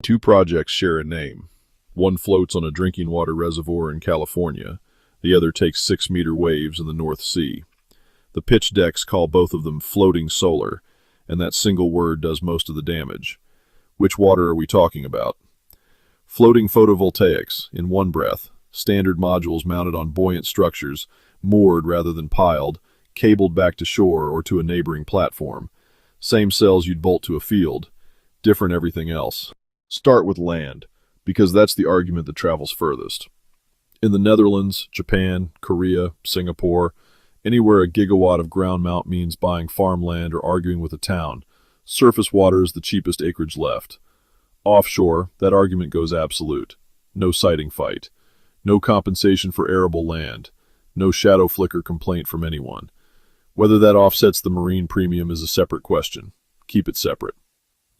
Two projects share a name. One floats on a drinking water reservoir in California. The other takes 6-meter waves in the North Sea. The pitch decks call both of them floating solar, and that single word does most of the damage. Which water are we talking about? Floating photovoltaics, in one breath, standard modules mounted on buoyant structures, moored rather than piled, cabled back to shore or to a neighboring platform. Same cells you'd bolt to a field, different everything else. Start with land, because that's the argument that travels furthest. In the Netherlands, Japan, Korea, Singapore, anywhere a gigawatt of ground mount means buying farmland or arguing with a town, surface water is the cheapest acreage left. Offshore, that argument goes absolute. No siting fight. No compensation for arable land. No shadow flicker complaint from anyone. Whether that offsets the marine premium is a separate question. Keep it separate.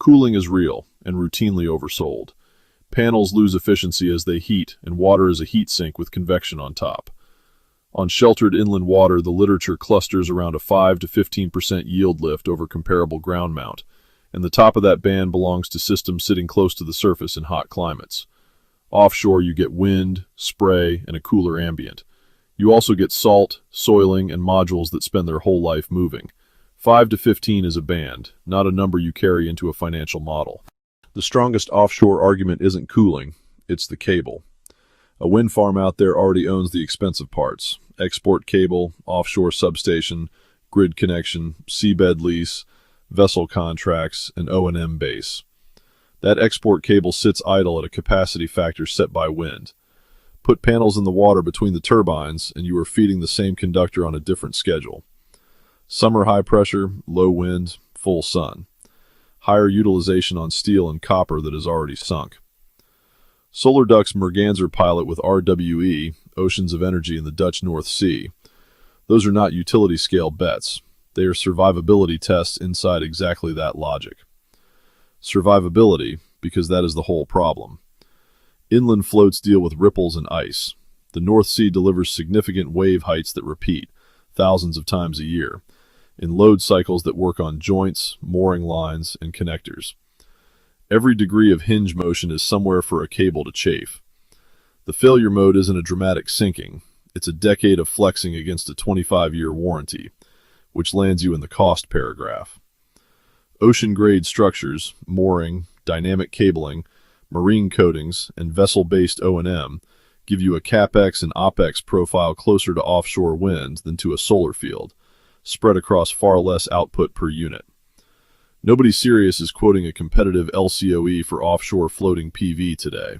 Cooling is real and routinely oversold. Panels lose efficiency as they heat, and water is a heat sink with convection on top. On sheltered inland water, the literature clusters around a 5 to 15% yield lift over comparable ground mount, and the top of that band belongs to systems sitting close to the surface in hot climates. Offshore, you get wind, spray, and a cooler ambient. You also get salt, soiling, and modules that spend their whole life moving. 5 to 15 is a band, not a number you carry into a financial model. The strongest offshore argument isn't cooling, it's the cable. A wind farm out there already owns the expensive parts: export cable, offshore substation, grid connection, seabed lease, vessel contracts, and O&M base. That export cable sits idle at a capacity factor set by wind. Put panels in the water between the turbines, and you are feeding the same conductor on a different schedule. Summer high pressure, low wind, full sun. Higher utilization on steel and copper that is already sunk. Solar Duck's Merganser pilot with RWE, Oceans of Energy in the Dutch North Sea. Those are not utility-scale bets. They are survivability tests inside exactly that logic. Survivability, because that is the whole problem. Inland floats deal with ripples and ice. The North Sea delivers significant wave heights that repeat, thousands of times a year, in load cycles that work on joints, mooring lines, and connectors. Every degree of hinge motion is somewhere for a cable to chafe. The failure mode isn't a dramatic sinking. It's a decade of flexing against a 25-year warranty, which lands you in the cost paragraph. Ocean-grade structures, mooring, dynamic cabling, marine coatings, and vessel-based O&M give you a CapEx and OpEx profile closer to offshore wind than to a solar field, spread across far less output per unit. Nobody serious is quoting a competitive LCOE for offshore floating PV today.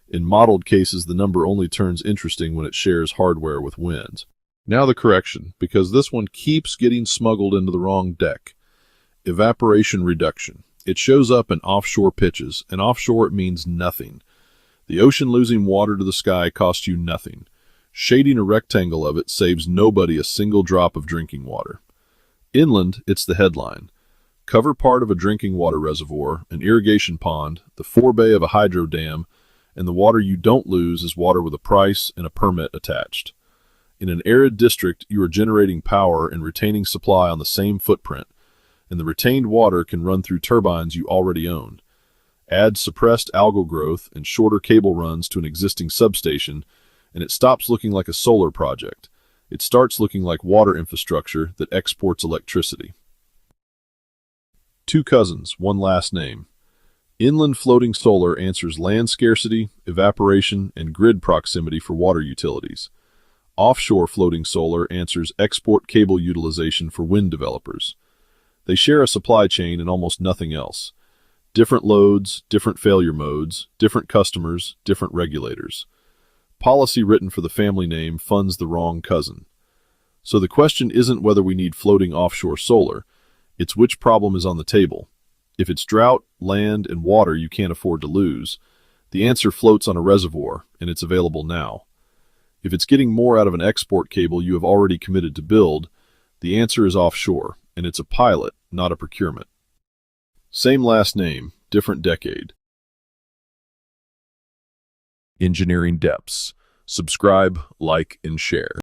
In modeled cases, the number only turns interesting when it shares hardware with wind. Now the correction, because this one keeps getting smuggled into the wrong deck. Evaporation reduction. It shows up in offshore pitches, and offshore it means nothing. The ocean losing water to the sky costs you nothing. Shading a rectangle of it saves nobody a single drop of drinking water. Inland, it's the headline. Cover part of a drinking water reservoir, an irrigation pond, the forebay of a hydro dam, and the water you don't lose is water with a price and a permit attached. In an arid district, you are generating power and retaining supply on the same footprint, and the retained water can run through turbines you already own. Add suppressed algal growth and shorter cable runs to an existing substation, and it stops looking like a solar project. It starts looking like water infrastructure that exports electricity. Two cousins, one last name. Inland floating solar answers land scarcity, evaporation, and grid proximity for water utilities. Offshore floating solar answers export cable utilization for wind developers. They share a supply chain and almost nothing else. Different loads, different failure modes, different customers, different regulators. Policy written for the family name funds the wrong cousin. So the question isn't whether we need floating offshore solar, it's which problem is on the table. If it's drought, land, and water you can't afford to lose, the answer floats on a reservoir, and it's available now. If it's getting more out of an export cable you have already committed to build, the answer is offshore, and it's a pilot, not a procurement. Same last name, different decade. Engineering Depths. Subscribe, like, and share.